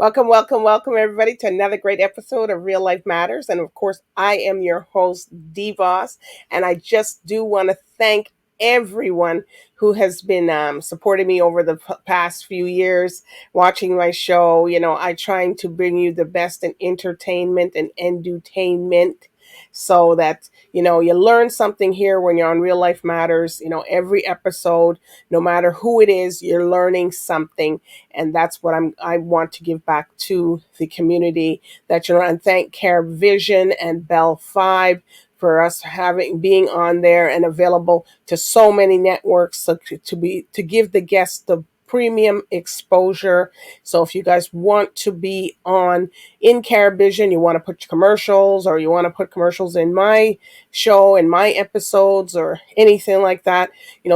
Welcome, welcome, welcome, everybody, to another great episode of Real Life Matters. And of course, I am your host, DBoss. And I just do want to thank everyone who has been supporting me over the past few years, watching my show. I trying to bring you the best in entertainment and edutainment so that, you learn something here when you're on Real Life Matters. Every episode, no matter who it is, you're learning something, and that's what I want to give back to the community. And thank CaribVision and BellFibe for us being on there and available to so many networks, so to give the guests the premium exposure. So if you guys want to be on in CaribVision, you want to put commercials, or you want to put commercials in my show and my episodes or anything like that,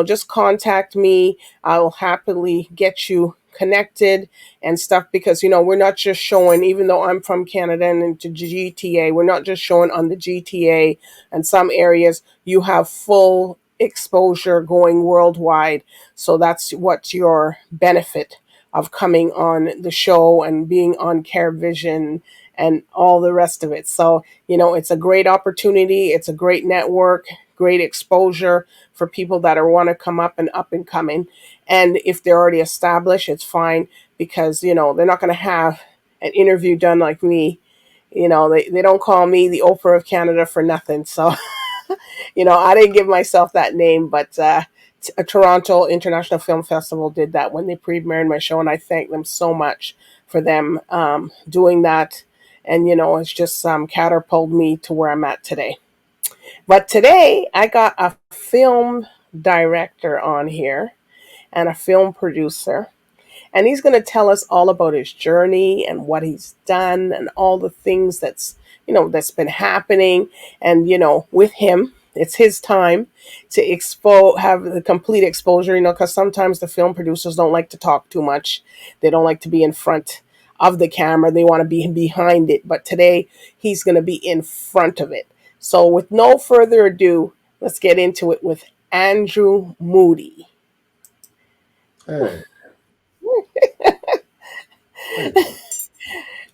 just contact me. I will happily get you connected and stuff, because we're not just showing, even though I'm from Canada and into GTA, we're not just showing on the GTA, and some areas you have full exposure going worldwide. So that's what's your benefit of coming on the show and being on CaribVision and all the rest of it. So it's a great opportunity, it's a great network, great exposure for people that are want to come up and coming. And if they're already established, it's fine, because they're not going to have an interview done like me. They don't call me the Oprah of Canada for nothing. So I didn't give myself that name, but a Toronto International Film Festival did that when they premiered my show, and I thank them so much for them doing that. And it's just catapulted me to where I'm at today. But today I got a film director on here and a film producer, and he's going to tell us all about his journey and what he's done and all the things that's been happening. And with him, it's his time to have the complete exposure, because sometimes the film producers don't like to talk too much. They don't like to be in front of the camera. They want to be behind it. But today he's going to be in front of it. So with no further ado, let's get into it with Andrew Moodie. Hey.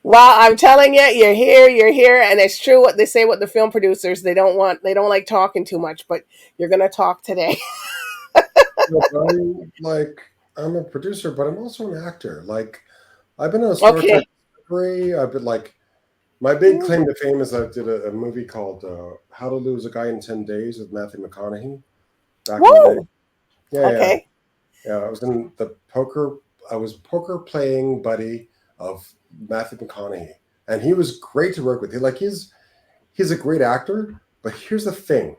Well, I'm telling you, you're here, and it's true what they say with the film producers. They don't like talking too much, but you're gonna talk today. I'm a producer, but I'm also an actor. I've been on Star Trek Discovery. I've been my big claim to fame is I did a movie called How to Lose a Guy in 10 Days with Matthew McConaughey back in the day. Yeah, okay. Yeah. I was in I was poker playing buddy of Matthew McConaughey, and he was great to work with. He's a great actor, but here's the thing.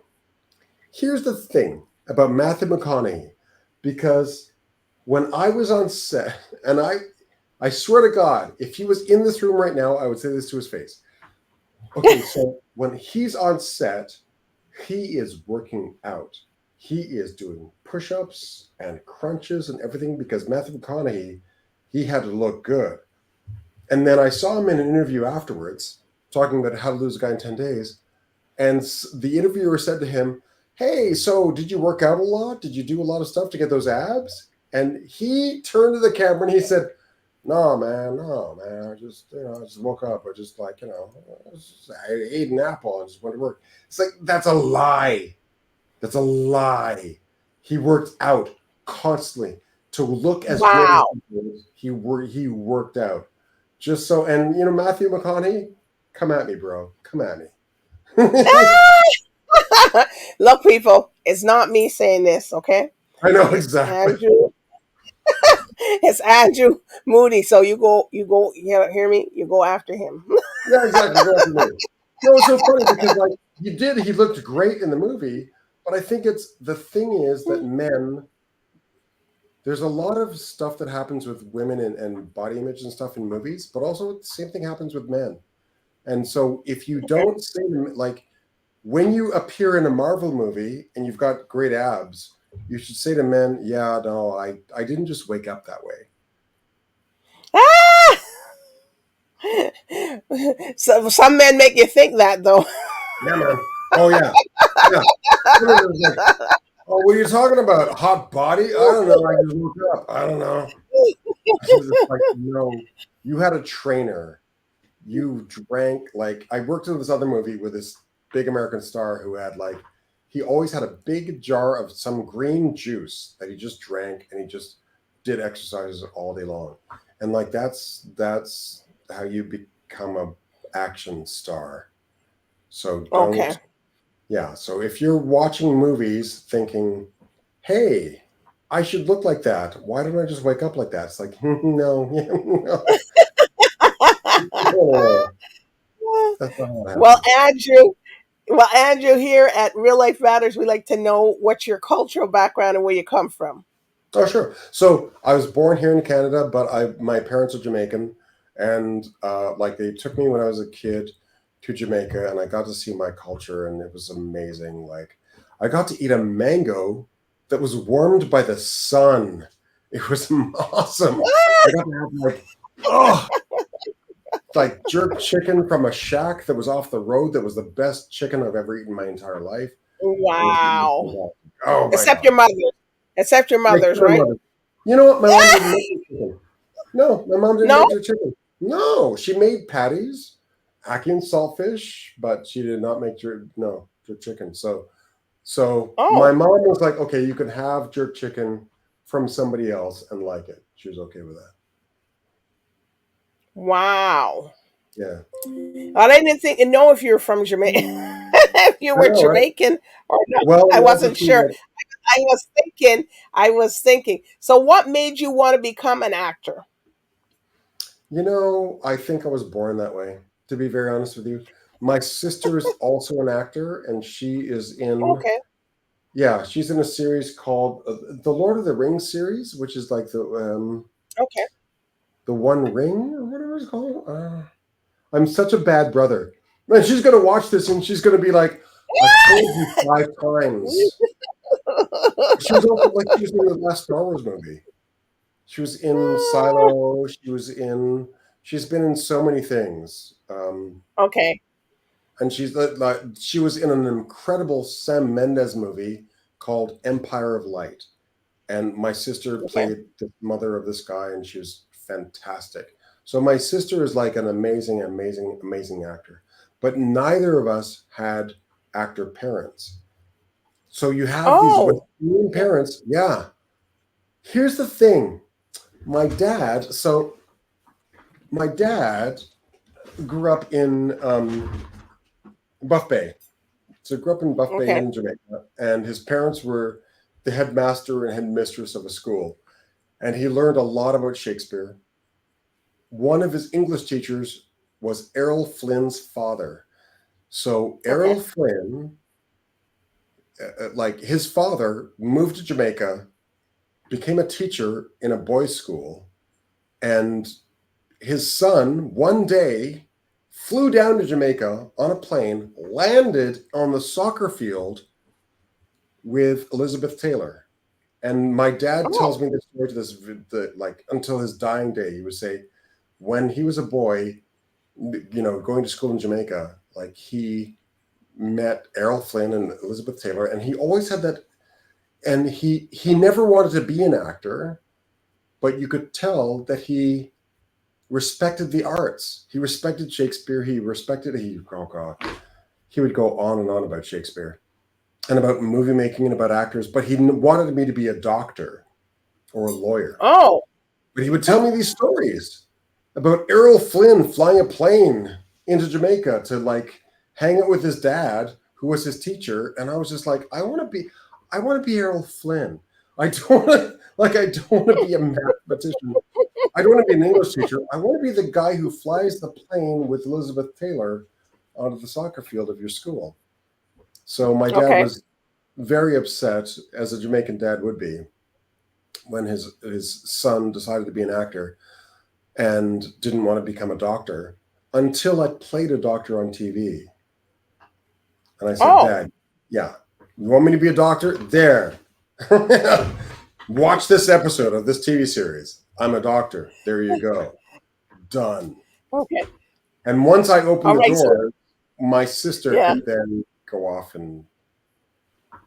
Here's the thing about Matthew McConaughey, because when I was on set, and I swear to God, if he was in this room right now, I would say this to his face. Okay, so when he's on set, he is working out. He is doing push-ups and crunches and everything, because Matthew McConaughey, he had to look good. And then I saw him in an interview afterwards, talking about how to lose a guy in 10 days. And the interviewer said to him, "Hey, so did you work out a lot? Did you do a lot of stuff to get those abs?" And he turned to the camera and he said, no, man. I just woke up. I just I ate an apple and just went to work. It's like, that's a lie. That's a lie. He worked out constantly to look as good as he worked out. Just so, and Matthew McConaughey, come at me, bro. Come at me. Look, people, it's not me saying this, okay? I know, exactly. It's Andrew Moodie. So you go, hear me? You go after him. Yeah, exactly. No, it's so funny because he looked great in the movie, but I think the thing is that men, there's a lot of stuff that happens with women and body image and stuff in movies, but also the same thing happens with men. And so if you don't say, when you appear in a Marvel movie and you've got great abs, you should say to men, yeah, no, I didn't just wake up that way. So some men make you think that, though. Yeah, man. Oh, yeah. Oh, what are you talking about? Hot body? I don't know. I just woke up. I don't know. She was just like, no, you had a trainer. You drank like I worked in this other movie with this big American star who had like he always had a big jar of some green juice that he just drank and he just did exercises all day long. And like that's how you become a action star. So Okay. don't yeah, so if you're watching movies thinking, "Hey, I should look like that. Why don't I just wake up like that?" It's like, no, no, no, that's not how it Well, happens. Andrew, here at Real Life Matters, we like to know what's your cultural background and where you come from. Oh, sure. So I was born here in Canada, but I my parents are Jamaican, and like they took me when I was a kid to Jamaica, and I got to see my culture, and it was amazing. Like I got to eat a mango that was warmed by the sun. It was awesome. I got to have like oh, like jerk chicken from a shack that was off the road. That was the best chicken I've ever eaten in my entire life. It was Wow. oh my Except god. your mother. Except your Like mother's, my right? mother. You know what? My mom didn't make the chicken. No, my mom didn't No? make the chicken. No, she made patties, ackee and saltfish, but she did not make jerk chicken. So my Oh, mom was like, okay, you can have jerk chicken from somebody else and like it. She was okay with that. wow. Yeah, I didn't think and know if you were from Jamaica. If you I were know, right? Jamaican or not. Well, I we also wasn't see sure. that. I was thinking. So what made you want to become an actor? I think I was born that way. To be very honest with you, my sister is also an actor, and she is in. Okay. Yeah, she's in a series called the Lord of the Rings series, which is like Okay. the One Ring or whatever it's called. I'm such a bad brother. Man, she's gonna watch this and she's gonna be like, "I've told you 5 times." She was also like she was in the last Star Wars movie. She was in Silo. She was in. She's been in so many things. Okay. And she was in an incredible Sam Mendes movie called Empire of Light. And my sister Okay. played the mother of this guy, and she was fantastic. So my sister is like an amazing, amazing, amazing actor. But neither of us had actor parents. So you have these West Oh. Indian Okay. parents. Yeah. Here's the thing. My dad. So my dad grew up in Buff Bay. So he grew up in Buff Bay Okay. in Jamaica, and his parents were the headmaster and headmistress of a school. And he learned a lot about Shakespeare. One of his English teachers was Errol Flynn's father. So Okay. Errol Flynn, like his father, moved to Jamaica, became a teacher in a boys' school, and his son one day flew down to Jamaica on a plane, landed on the soccer field with Elizabeth Taylor. And my dad Oh. tells me this story to like until his dying day. He would say, when he was a boy, going to school in Jamaica, like he met Errol Flynn and Elizabeth Taylor, and he always had that. And he never wanted to be an actor, but you could tell that he respected the arts. He respected Shakespeare. Oh god, he would go on and on about Shakespeare and about movie making and about actors, but he wanted me to be a doctor or a lawyer. Oh. But he would tell me these stories about Errol Flynn flying a plane into Jamaica to like hang out with his dad, who was his teacher. And I was just like, I want to be Errol Flynn. I don't want to be a mathematician. I don't want to be an English teacher. I want to be the guy who flies the plane with Elizabeth Taylor onto the soccer field of your school. So my dad Okay. was very upset, as a Jamaican dad would be, when his son decided to be an actor and didn't want to become a doctor until I played a doctor on TV. And I said, Oh. Dad, yeah, you want me to be a doctor? There. Watch this episode of this TV series. I'm a doctor. There you go. Done. Okay. And once I opened All the right. So door, my sister yeah. could then go off and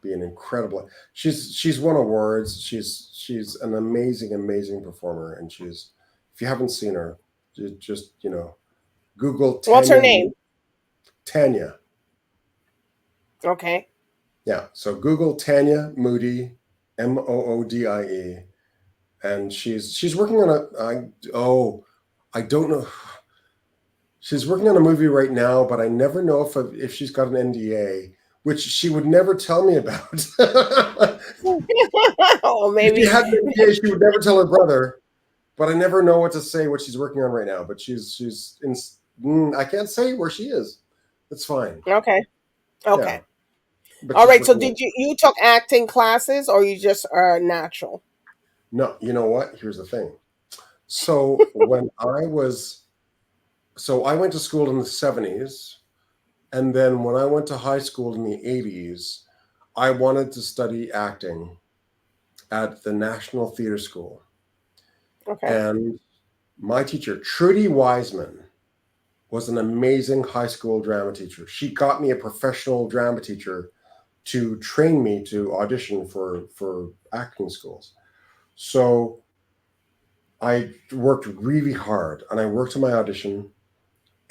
be an incredible. She's won awards. She's an amazing performer, and she's, if you haven't seen her, just Google What's her Tanya. name? Tanya. Okay. Yeah. So Google Tanya Moodie, Moodie, and she's working on I don't know. She's working on a movie right now, but I never know if she's got an NDA, which she would never tell me about. Oh, If she maybe. had an NDA, she would never tell her brother. But I never know what to say, what she's working on right now. But she's in. I can't say where she is. That's fine. Okay. Yeah, Okay. but All she's right. So working on. did you took acting classes or you just are natural? No, you know what? Here's the thing. So I went to school in the 70s, and then when I went to high school in the 80s, I wanted to study acting at the National Theatre School. Okay. And my teacher, Trudy Wiseman, was an amazing high school drama teacher. She got me a professional drama teacher to train me to audition for acting schools. So I worked really hard, and I worked on my audition,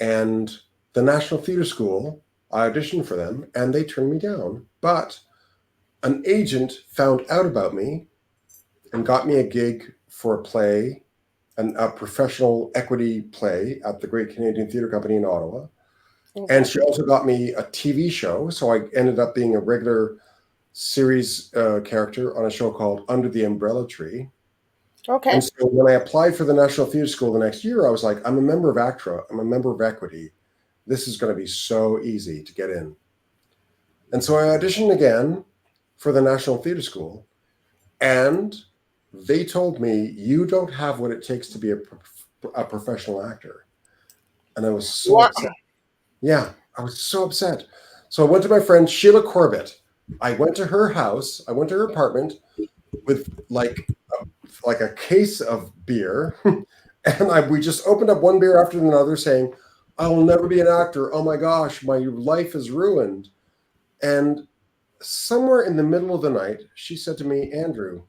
and the National Theatre School, I auditioned for them, and they turned me down. But an agent found out about me and got me a gig for a play, a professional equity play at the Great Canadian Theatre Company in Ottawa. And Okay. she also got me a TV show. So I ended up being a regular series character on a show called Under the Umbrella Tree. Okay. And so when I applied for the National Theatre School the next year, I was like, I'm a member of ACTRA. I'm a member of Equity. This is going to be so easy to get in. And so I auditioned again for the National Theatre School. And they told me, you don't have what it takes to be a professional actor. And I was so Wow. upset. Yeah, I was so upset. So I went to my friend Sheila Corbett. I went to her house. I went to her apartment with like a case of beer. And we just opened up one beer after another saying, I will never be an actor. Oh my gosh, my life is ruined. And somewhere in the middle of the night, she said to me, Andrew,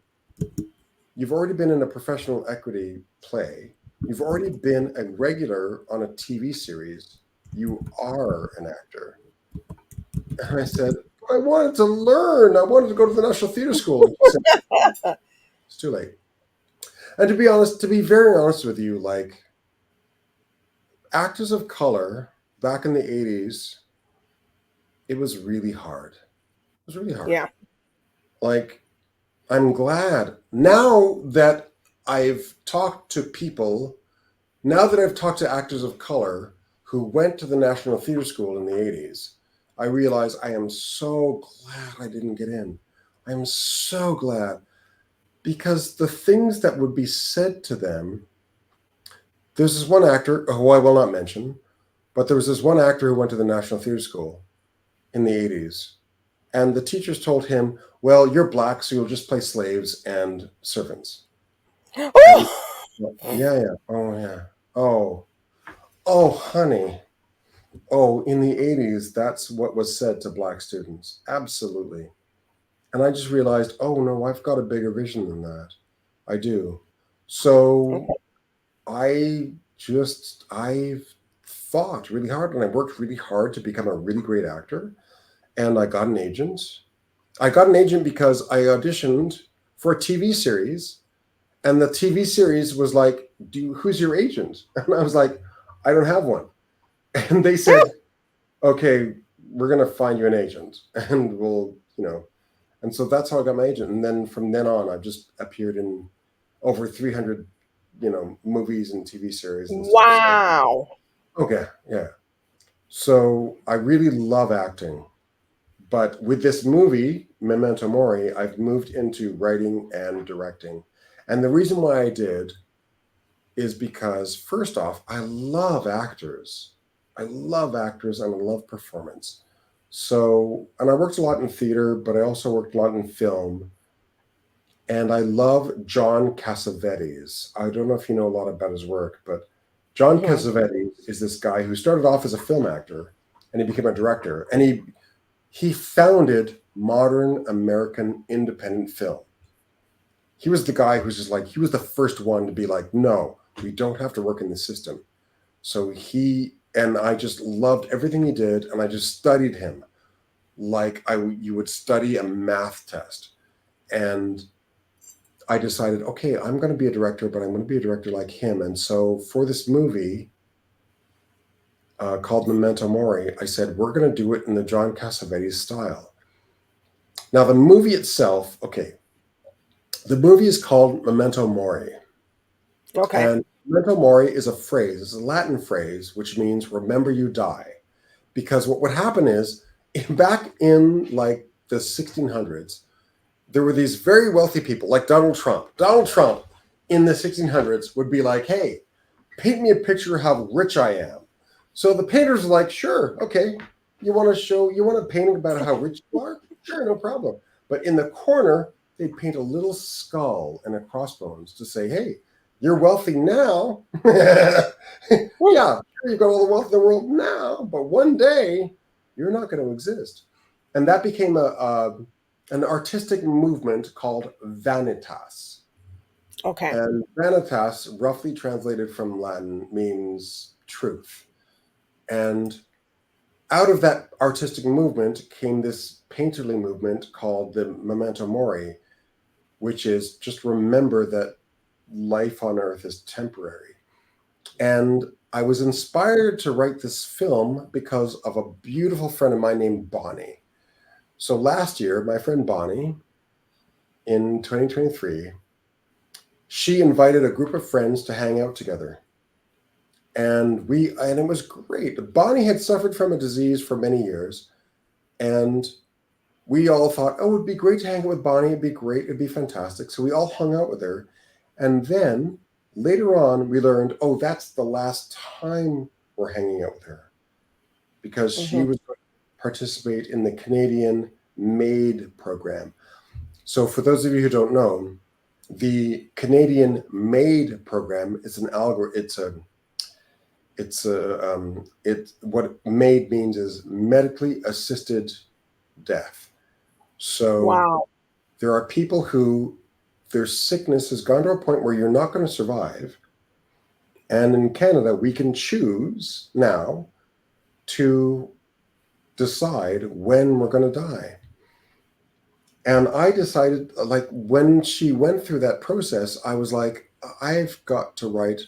you've already been in a professional equity play. You've already been a regular on a TV series. You are an actor. And I said, I wanted to learn. I wanted to go to the National Theatre School. And she said, it's too late. And to be very honest with you, like actors of color back in the 80s, it was really hard. It was really hard. Yeah. Like, I'm glad now that I've talked to people, now that I've talked to actors of color who went to the National Theatre School in the 80s, I realize I am so glad I didn't get in. I am so glad, because the things that would be said to them, there's this one actor who I will not mention, but there was this one actor who went to the National Theatre School in the 80s. And the teachers told him, well, you're black, so you'll just play slaves and servants. And yeah. Oh, yeah. Oh, honey. Oh, in the 80s, that's what was said to black students. Absolutely. And I just realized, oh, no, I've got a bigger vision than that. I do. So I've fought really hard, and I worked really hard to become a really great actor. And I got an agent. I got an agent because I auditioned for a TV series, and the TV series was like, who's your agent? And I was like, I don't have one. And they said, okay, we're going to find you an agent, and and so that's how I got my agent. And then from then on, I've just appeared in over 300, movies and TV series and stuff. Wow. So, okay. Yeah. So I really love acting. But with this movie, Memento Mori, I've moved into writing and directing. And the reason why I did is because, first off, I love actors. I love actors and I love performance. So, and I worked a lot in theater, but I also worked a lot in film. And I love John Cassavetes. I don't know if you know a lot about his work, but John Cassavetes is this guy who started off as a film actor, and he became a director. And he founded modern American independent film. He was the guy who's just like, he was the first one to be like, no, we don't have to work in the system. So and I just loved everything he did, and I just studied him like you would study a math test. And I decided, okay, I'm going to be a director, but I'm going to be a director like him. And so for this movie called Memento Mori, I said, we're going to do it in the John Cassavetes style. Now, the movie itself, okay, the movie is called Memento Mori. Okay. And Memento Mori is a phrase, it's a Latin phrase, which means remember you die. Because what would happen is, back in like the 1600s, there were these very wealthy people like Donald Trump. Donald Trump in the 1600s would be like, hey, paint me a picture of how rich I am. So the painters are like, sure, okay. You want to paint about how rich you are? Sure, no problem. But in the corner, they'd paint a little skull and a crossbones to say, hey, you're wealthy now. Yeah, sure, you've got all the wealth in the world now, but one day you're not going to exist. And that became an artistic movement called vanitas. Okay. And vanitas, roughly translated from Latin, means truth. And out of that artistic movement came this painterly movement called the Memento Mori, which is just remember that life on Earth is temporary. And I was inspired to write this film because of a beautiful friend of mine named Bonnie. So last year, my friend Bonnie, in 2023, she invited a group of friends to hang out together. And it was great. Bonnie had suffered from a disease for many years, and we all thought, oh, it'd be great to hang out with Bonnie. It'd be great. It'd be fantastic. So we all hung out with her. And then later on, we learned, oh, that's the last time we're hanging out with her, because she was going to participate in the Canadian MAID program. So for those of you who don't know, the Canadian MAID program is an algorithm. What MAID means is medically assisted death. So Wow. there are people who their sickness has gone to a point where you're not going to survive. And in Canada, we can choose now to decide when we're going to die. And I decided, like, when she went through that process, I was like, I've got to write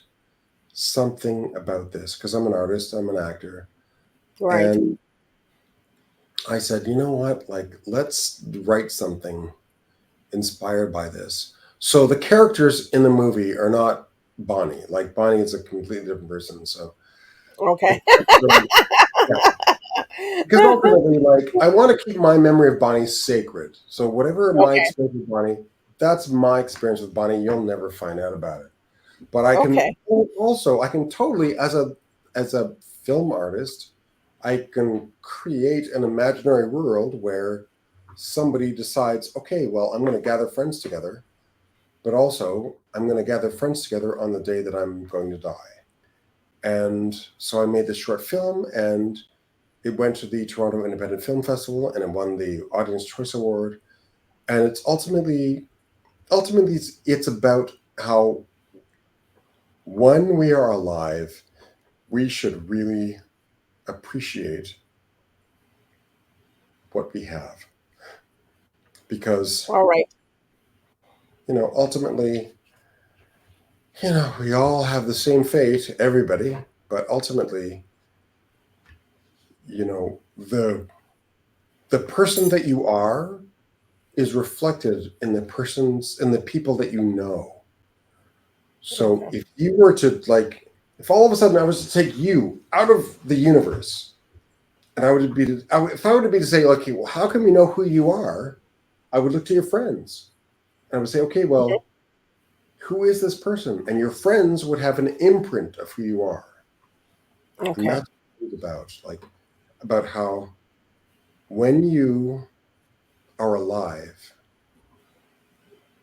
something about this because I'm an artist, I'm an actor. Right. And I said, you know what? Like, let's write something inspired by this. So the characters in the movie are not Bonnie. Like, Bonnie is a completely different person. So Okay. yeah. Because ultimately, like, I want to keep my memory of Bonnie sacred. So whatever my Okay. experience with Bonnie, that's my experience with Bonnie. You'll never find out about it. But I can Okay. also, I can totally, as a film artist, I can create an imaginary world where somebody decides, okay, well, I'm going to gather friends together, but also I'm going to gather friends together on the day that I'm going to die. And so I made this short film, and it went to the Toronto Independent Film Festival, and it won the Audience Choice Award. And it's ultimately it's about how when we are alive, we should really appreciate what we have, because All right. ultimately, we all have the same fate, everybody, but ultimately, the person that you are is reflected in the people that you know. So Okay. if you were to, like, if all of a sudden I was to take you out of the universe, and if I were to be to say, okay, well, how can we know who you are? I would look to your friends. And I would say, okay, well, who is this person? And your friends would have an imprint of who you are. And Okay. that's what it's about, like, about how when you are alive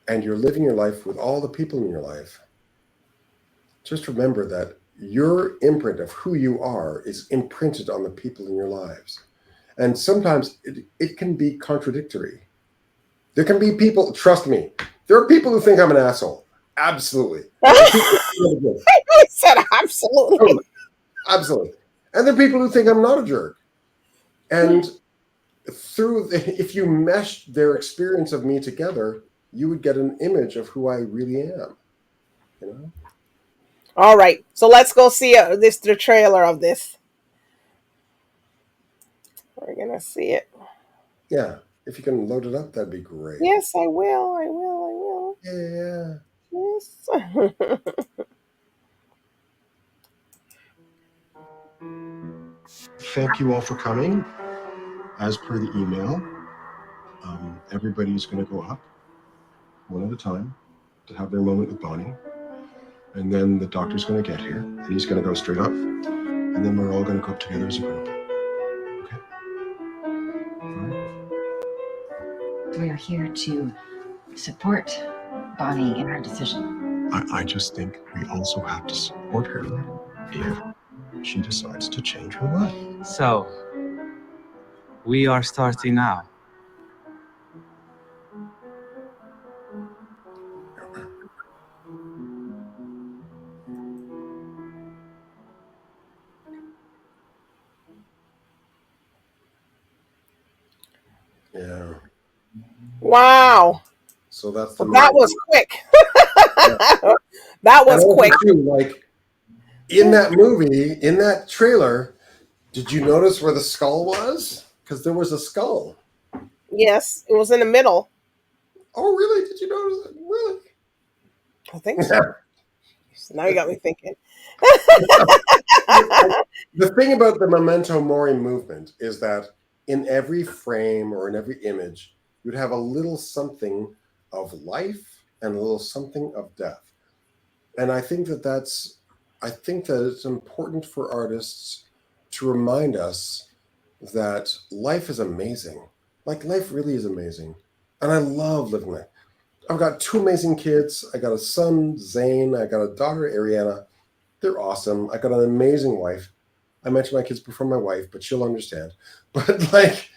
and you're living your life with all the people in your life, just remember that your imprint of who you are is imprinted on the people in your lives. And sometimes it can be contradictory. There can be people, trust me, there are people who think I'm an asshole. Absolutely. There are people who think I'm a jerk. I said absolutely. Totally. Absolutely. And there are people who think I'm not a jerk. And if you mesh their experience of me together, you would get an image of who I really am. You know? All right, so let's go see the trailer of this. We're gonna see it. Yeah. If you can load it up, that'd be great. Yes, I will. I will. I will. Yeah. Yes. Thank you all for coming. As per the email, everybody's going to go up one at a time to have their moment with Bonnie. And then the doctor's going to get here, and he's going to go straight up. And then we're all going to go up together as a group. Okay? All right. We are here to support Bonnie in her decision. I just think we also have to support her if she decides to change her mind. So, we are starting now. Yeah. Wow. So that's the that was quick. That was quick. Too, like in that movie, in that trailer, did you notice where the skull was? Because there was a skull. Yes, it was in the middle. Oh, really? Did you notice it? Really? I think so. So now you got me thinking. The thing about the Memento Mori movement is that in every frame or in every image, you'd have a little something of life and a little something of death. And I think that it's important for artists to remind us that life is amazing. Like, life really is amazing. And I love living life. I've got 2 amazing kids. I got a son, Zane. I got a daughter, Ariana. They're awesome. I got an amazing wife. I mentioned my kids before my wife, but she'll understand. But life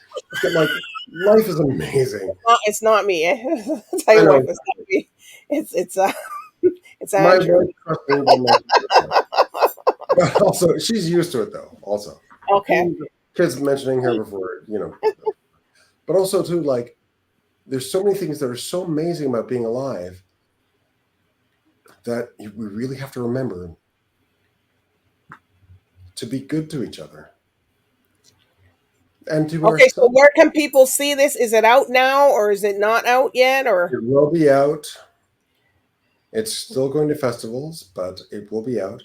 is amazing. It's not me. I'll tell you what, it's not me. It's Andrew. My wife, but also, she's used to it though. Also, okay. Kids mentioning her before, but also too, like, there's so many things that are so amazing about being alive that we really have to remember to be good to each other. And to ourselves. So where can people see this? Is it out now or is it not out yet? Or it will be out. It's still going to festivals, but it will be out.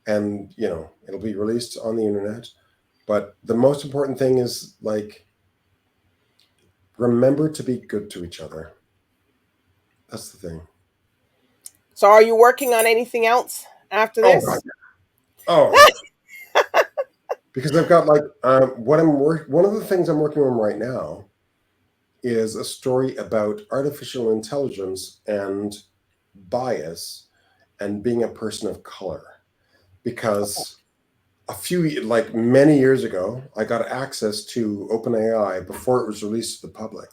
And, it'll be released on the internet. But the most important thing is, like, remember to be good to each other. That's the thing. So are you working on anything else after this? Oh, because I've got, like, one of the things I'm working on right now is a story about artificial intelligence and bias and being a person of color. Because many years ago, I got access to OpenAI before it was released to the public.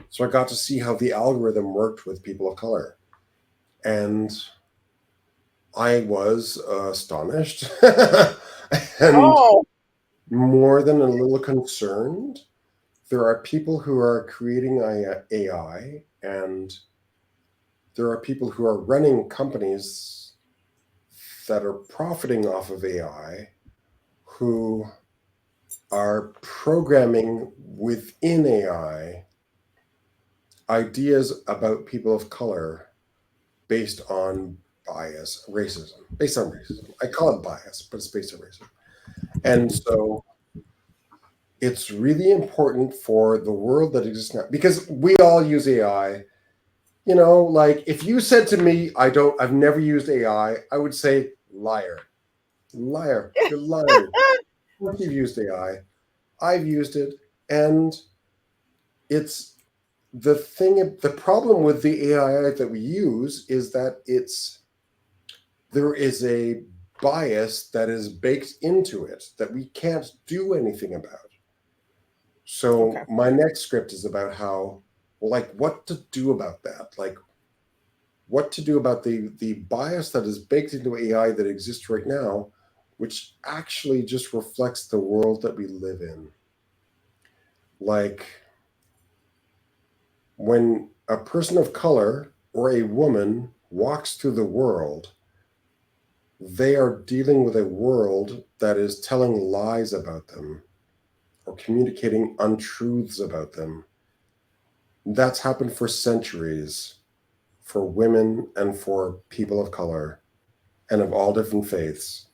So I got to see how the algorithm worked with people of color. And I was astonished and more than a little concerned. There are people who are creating AI, and there are people who are running companies that are profiting off of AI, who are programming within AI ideas about people of color based on bias, racism, based on racism. I call it bias, but it's based on racism. And so it's really important for the world that exists now, because we all use AI. Like, if you said to me, I've never used AI, I would say, liar, you're lying. You've used AI. I've used it. And it's the thing, the problem with the AI that we use is that there is a bias that is baked into it that we can't do anything about. So Okay. my next script is about how, well, like what to do about that, like what to do about the bias that is baked into AI that exists right now, which actually just reflects the world that we live in. Like when a person of color or a woman walks through the world, they are dealing with a world that is telling lies about them or communicating untruths about them. That's happened for centuries for women and for people of color and of all different faiths.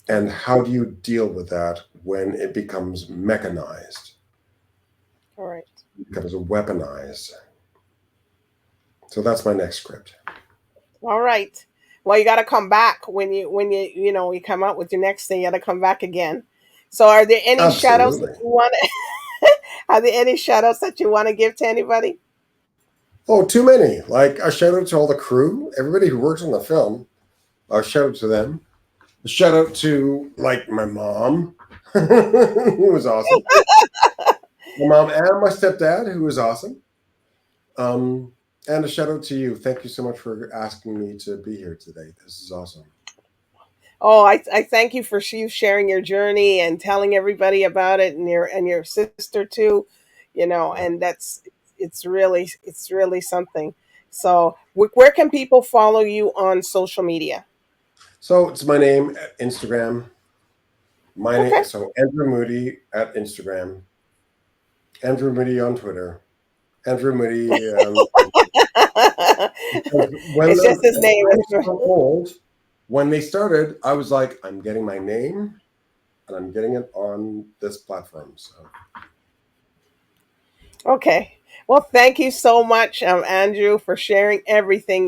And Okay. how do you deal with that when it becomes mechanized, All right. becomes weaponized? So that's my next script. All right. Well, you got to come back when you come out with your next thing. You got to come back again. So, are there any shout outs that Absolutely. you want? Are there any shout outs that you want to give to anybody? Oh, too many. Like a shout out to all the crew, everybody who works on the film. A shout out to them. A shout out to like my mom, who was awesome. My mom and my stepdad, who was awesome. Um, and a shout out to you. Thank you so much for asking me to be here today. This is awesome. Oh, I thank you for you sharing your journey and telling everybody about it, and your sister too. Yeah. And it's really something. So, where can people follow you on social media? So it's my name at Instagram. My name, Okay. so Andrew Moodie at Instagram. Andrew Moodie on Twitter. Andrew Moodie. Because when It's just his name. I'm so old, when they started, I was like, I'm getting my name and I'm getting it on this platform. So Okay. Well, thank you so much, Andrew, for sharing everything,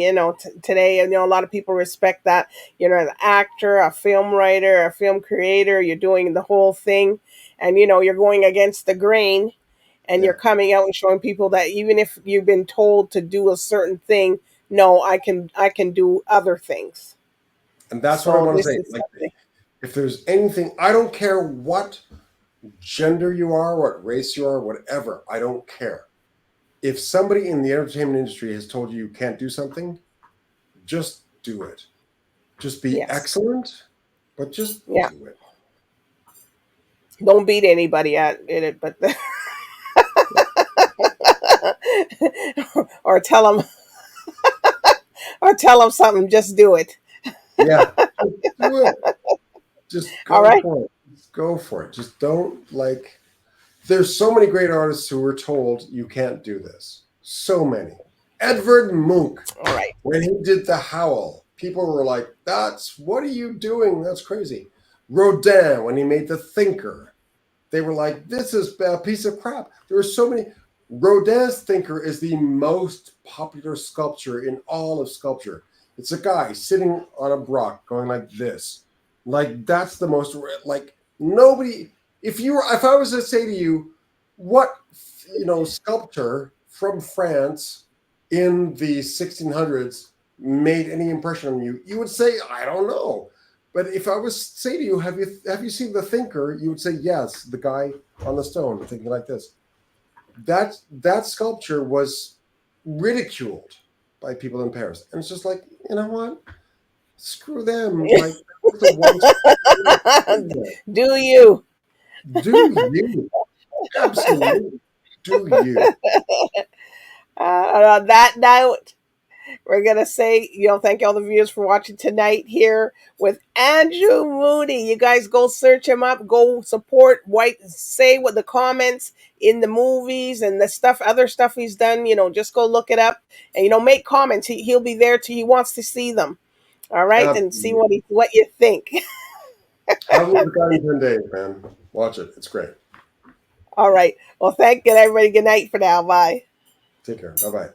today. And, a lot of people respect that. You're an actor, a film writer, a film creator. You're doing the whole thing. And, you're going against the grain and you're yeah, coming out and showing people that even if you've been told to do a certain thing, no, I can do other things. and that's what I So want to this say. is Like, something. if there's anything, I don't care what gender you are, what race you are, whatever. I don't care. If somebody in the entertainment industry has told you you can't do something, just do it. Just be Yes. excellent, but just Yeah. do it. Don't beat anybody at it, but or tell them something. Just do it. Yeah, just do it. Just All go right. for it. Just go for it. Just don't like. There's so many great artists who were told you can't do this. So many. Edvard Munch, All right. when he did The Howl, people were like, "That's what are you doing? That's crazy." Rodin, when he made The Thinker, they were like, "This is a piece of crap." There were so many. Rodin's Thinker is the most popular sculpture in all of sculpture. It's a guy sitting on a rock going like this. Like that's the most like nobody. If I was to say to you, what sculptor from France in the 1600s made any impression on you, you would say I don't know. But if I was to say to you, have you seen The Thinker? You would say yes, the guy on the stone thinking like this. That sculpture was ridiculed by people in Paris, and it's just like you know what? Screw them. Like that was the one. Do you? Do you absolutely do you? On that note, we're gonna say, thank all the viewers for watching tonight here with Andrew Moody. You guys go search him up, go support White, say what the comments in the movies and the stuff, other stuff he's done. Just go look it up and make comments. He'll be there till he wants to see them. All right, and see Absolutely. what you think. Have a look at God in 10 days, man. Watch it. It's great. All right. Well, thank you, everybody. Good night for now. Bye. Take care. Bye bye.